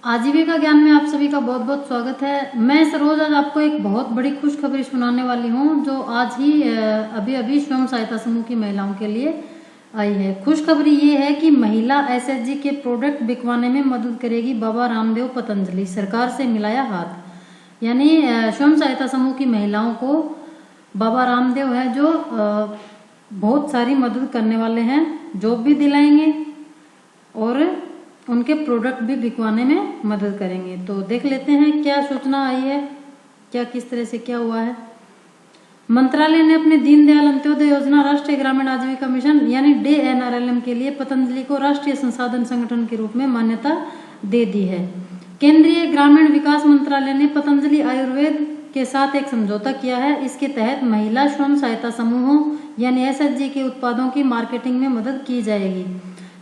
आजीविका ज्ञान में आप सभी का बहुत बहुत स्वागत है। मैं सरोज आज आपको एक बहुत बड़ी खुशखबरी सुनाने वाली हूँ जो आज ही अभी अभी स्वयं सहायता समूह की महिलाओं के लिए आई है। खुशखबरी ये है कि महिला एसएचजी के प्रोडक्ट बिकवाने में मदद करेगी बाबा रामदेव पतंजलि। सरकार से मिलाया हाथ, यानी स्वयं सहायता समूह की महिलाओं को बाबा रामदेव है जो बहुत सारी मदद करने वाले हैं, जॉब भी दिलाएंगे और उनके प्रोडक्ट भी बिकवाने में मदद करेंगे। तो देख लेते हैं क्या सूचना आई है, क्या किस तरह से क्या हुआ है। मंत्रालय ने अपने दीनदयाल अंत्योदय योजना राष्ट्रीय ग्रामीण आजीविका मिशन यानी DNRLM के लिए पतंजलि को राष्ट्रीय संसाधन संगठन के रूप में मान्यता दे दी है। केंद्रीय ग्रामीण विकास मंत्रालय ने पतंजलि आयुर्वेद के साथ एक समझौता किया है। इसके तहत महिला स्वयं सहायता समूहों यानी एसएचजी के उत्पादों की मार्केटिंग में मदद की जाएगी।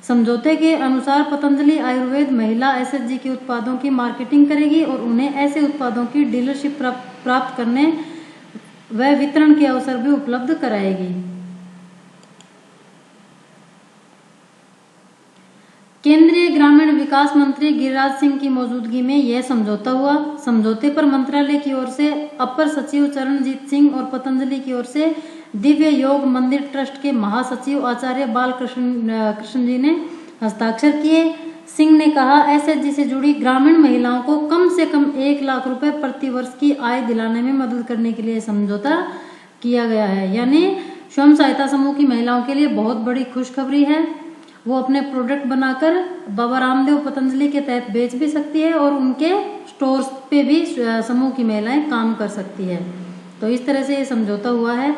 समझौते के अनुसार पतंजलि आयुर्वेद महिला एसएचजी के उत्पादों की मार्केटिंग करेगी और उन्हें ऐसे उत्पादों की डीलरशिप प्राप्त करने व वितरण के अवसर भी उपलब्ध कराएगी। केंद्रीय ग्रामीण विकास मंत्री गिरिराज सिंह की मौजूदगी में यह समझौता हुआ। समझौते पर मंत्रालय की ओर से अपर सचिव चरणजीत सिंह और पतंजलि की ओर से दिव्य योग मंदिर ट्रस्ट के महासचिव आचार्य बालकृष्ण जी ने हस्ताक्षर किए। सिंह ने कहा, एसएचजी से जुड़ी ग्रामीण महिलाओं को कम से कम 1 लाख रुपए प्रति वर्ष की आय दिलाने में मदद करने के लिए समझौता किया गया है। यानी स्वयं सहायता समूह की महिलाओं के लिए बहुत बड़ी खुशखबरी है। वो अपने प्रोडक्ट बनाकर बाबा रामदेव पतंजलि के तहत बेच भी सकती है और उनके स्टोर्स पे भी समूह की महिलाएं काम कर सकती है। तो इस तरह से ये समझौता हुआ है।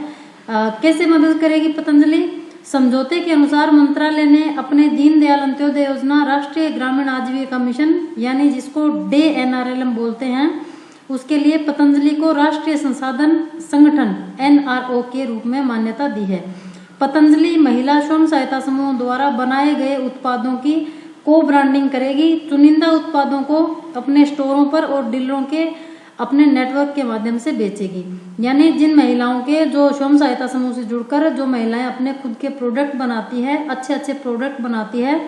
कैसे मदद करेगी पतंजलि? समझौते के अनुसार मंत्रालय ने अपने दीनदयाल अंत्योदय योजना राष्ट्रीय ग्रामीण आजीविका मिशन यानी जिसको DNRLM बोलते हैं, उसके लिए पतंजलि को राष्ट्रीय संसाधन संगठन NRO के रूप में मान्यता दी है। पतंजलि महिला स्वयं सहायता समूह द्वारा बनाए गए उत्पादों की को ब्रांडिंग करेगी। चुनिंदा उत्पादों को अपने स्टोरों पर और डीलरों के अपने नेटवर्क के माध्यम से बेचेगी। यानी जिन महिलाओं के जो स्वयं सहायता समूह से जुड़कर जो महिलाएं अपने खुद के प्रोडक्ट बनाती है, अच्छे प्रोडक्ट बनाती है,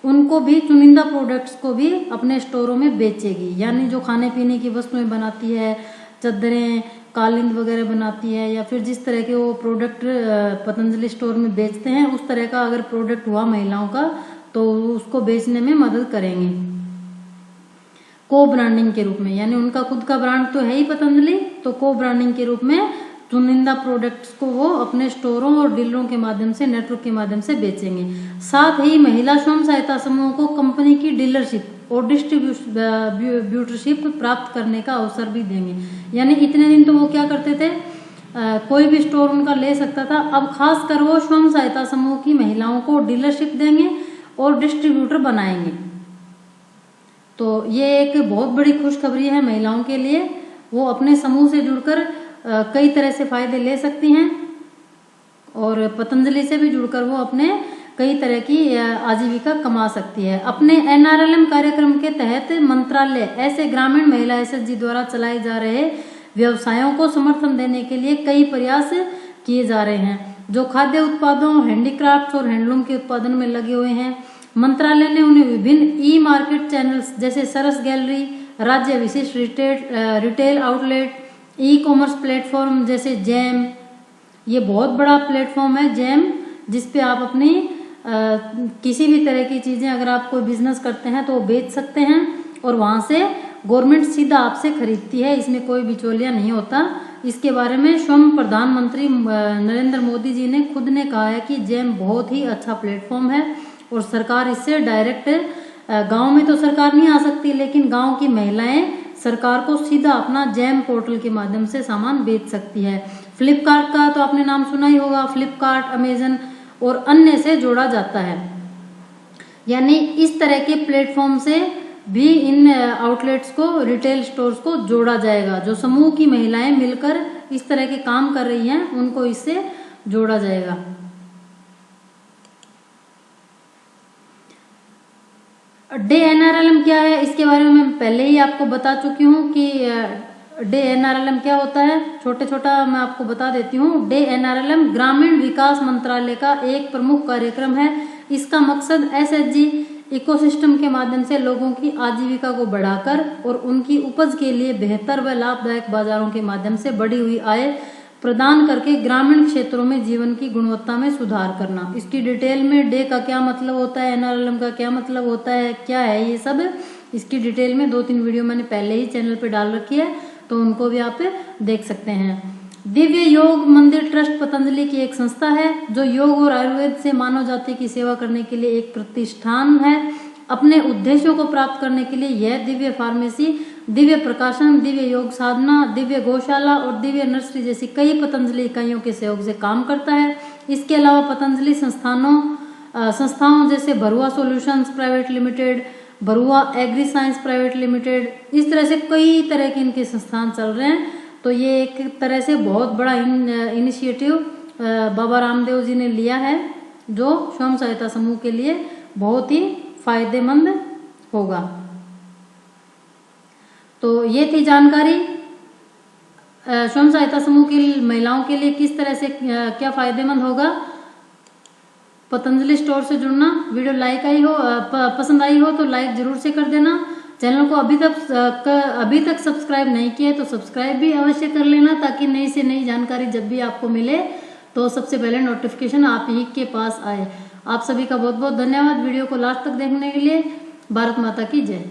उनको भी चुनिंदा प्रोडक्ट्स को भी अपने स्टोरों में बेचेगी। यानी जो खाने पीने की वस्तुएं बनाती है, चादरें, कालीन वगैरह बनाती है, या फिर जिस तरह के वो प्रोडक्ट पतंजलि स्टोर में बेचते हैं उस तरह का अगर प्रोडक्ट हुआ महिलाओं का तो उसको बेचने में मदद करेंगे को ब्रांडिंग के रूप में। यानी उनका खुद का ब्रांड तो है ही पतंजलि, तो को ब्रांडिंग के रूप में चुनिंदा प्रोडक्ट्स को वो अपने स्टोरों और डीलरों के माध्यम से, नेटवर्क के माध्यम से बेचेंगे। साथ ही महिला स्वयं सहायता समूह को कंपनी की डीलरशिप और डिस्ट्रीब्यूटरशिप प्राप्त करने का अवसर भी देंगे। यानी इतने दिन तो वो क्या करते थे, कोई भी स्टोर उनका ले सकता था, अब खास कर वो स्वयं सहायता समूह की महिलाओं को डीलरशिप देंगे और डिस्ट्रीब्यूटर बनाएंगे। तो ये एक बहुत बड़ी खुशखबरी है महिलाओं के लिए। वो अपने समूह से जुड़कर कई तरह से फायदे ले सकती हैं और पतंजलि से भी जुड़कर वो अपने कई तरह की आजीविका कमा सकती है। अपने NRLM कार्यक्रम के तहत मंत्रालय ऐसे ग्रामीण महिला एसएचजी द्वारा चलाए जा रहे व्यवसायों को समर्थन देने के लिए कई प्रयास किए जा रहे हैं जो खाद्य उत्पादों, हैंडीक्राफ्ट्स और हैंडलूम के उत्पादन में लगे हुए हैं। मंत्रालय ने उन्हें विभिन्न ई-मार्केट चैनल्स जैसे सरस गैलरी, राज्य विशिष्ट रिटेल आउटलेट, ई-कॉमर्स प्लेटफॉर्म जैसे जैम, ये बहुत बड़ा प्लेटफॉर्म है जैम, जिसपे आप अपनी किसी भी तरह की चीजें अगर आप कोई बिजनेस करते हैं तो वो बेच सकते हैं और वहां से गवर्नमेंट सीधा आपसे खरीदती है, इसमें कोई बिचौलिया नहीं होता। इसके बारे में स्वयं प्रधानमंत्री नरेंद्र मोदी जी ने खुद ने कहा है कि जैम बहुत ही अच्छा प्लेटफॉर्म है और सरकार इससे डायरेक्ट, गांव में तो सरकार नहीं आ सकती, लेकिन गांव की महिलाएं सरकार को सीधा अपना जैम पोर्टल के माध्यम से सामान बेच सकती है। फ्लिपकार्ट का तो आपने नाम सुना ही होगा, फ्लिपकार्ट, अमेजन और अन्य से जोड़ा जाता है। यानी इस तरह के प्लेटफॉर्म से भी इन आउटलेट्स को, रिटेल स्टोर्स को जोड़ा जाएगा। जो समूह की महिलाएं मिलकर इस तरह के काम कर रही हैं उनको इससे जोड़ा जाएगा। DNRLM क्या है, इसके बारे में मैं पहले ही आपको बता चुकी हूँ कि DNRLM क्या होता है। छोटा मैं आपको बता देती हूँ। DNRLM ग्रामीण विकास मंत्रालय का एक प्रमुख कार्यक्रम है। इसका मकसद एसएचजी इकोसिस्टम के माध्यम से लोगों की आजीविका को बढ़ाकर और उनकी उपज के लिए बेहतर व लाभदायक बाजारों के माध्यम से बढ़ी हुई आय प्रदान करके ग्रामीण क्षेत्रों में जीवन की गुणवत्ता में सुधार करना। इसकी डिटेल में डे का क्या मतलब होता है, NRLM का क्या मतलब होता है, क्या है ये सब, इसकी डिटेल में 2-3 वीडियो मैंने पहले ही चैनल पे डाल रखी है, तो उनको भी आप देख सकते हैं। दिव्य योग मंदिर ट्रस्ट पतंजलि की एक संस्था है जो योग और आयुर्वेद से मानव जाति की सेवा करने के लिए एक प्रतिष्ठान है। अपने उद्देश्यों को प्राप्त करने के लिए यह दिव्य फार्मेसी, दिव्य प्रकाशन, दिव्य योग साधना, दिव्य गौशाला और दिव्य नर्सरी जैसी कई पतंजलि इकाइयों के सहयोग से काम करता है। इसके अलावा पतंजलि संस्थाओं जैसे भरुआ सॉल्यूशंस प्राइवेट लिमिटेड, भरुआ एग्री साइंस प्राइवेट लिमिटेड, इस तरह से कई तरह के इनके संस्थान चल रहे हैं। तो ये एक तरह से बहुत बड़ा इनिशिएटिव बाबा रामदेव जी ने लिया है, जो स्वयं सहायता समूह के लिए बहुत ही फायदेमंद होगा। तो ये थी जानकारी स्वयं सहायता समूह की महिलाओं के लिए किस तरह से क्या फायदेमंद होगा। पतंजलि स्टोर से जुड़ना, वीडियो पसंद आई हो तो लाइक जरूर से कर देना। चैनल को अभी तक सब्सक्राइब नहीं किया है तो सब्सक्राइब भी अवश्य कर लेना, ताकि नई से नई जानकारी जब भी आपको मिले तो सबसे पहले नोटिफिकेशन आप ही के पास आए। आप सभी का बहुत बहुत धन्यवाद वीडियो को लास्ट तक देखने के लिए। भारत माता की जय।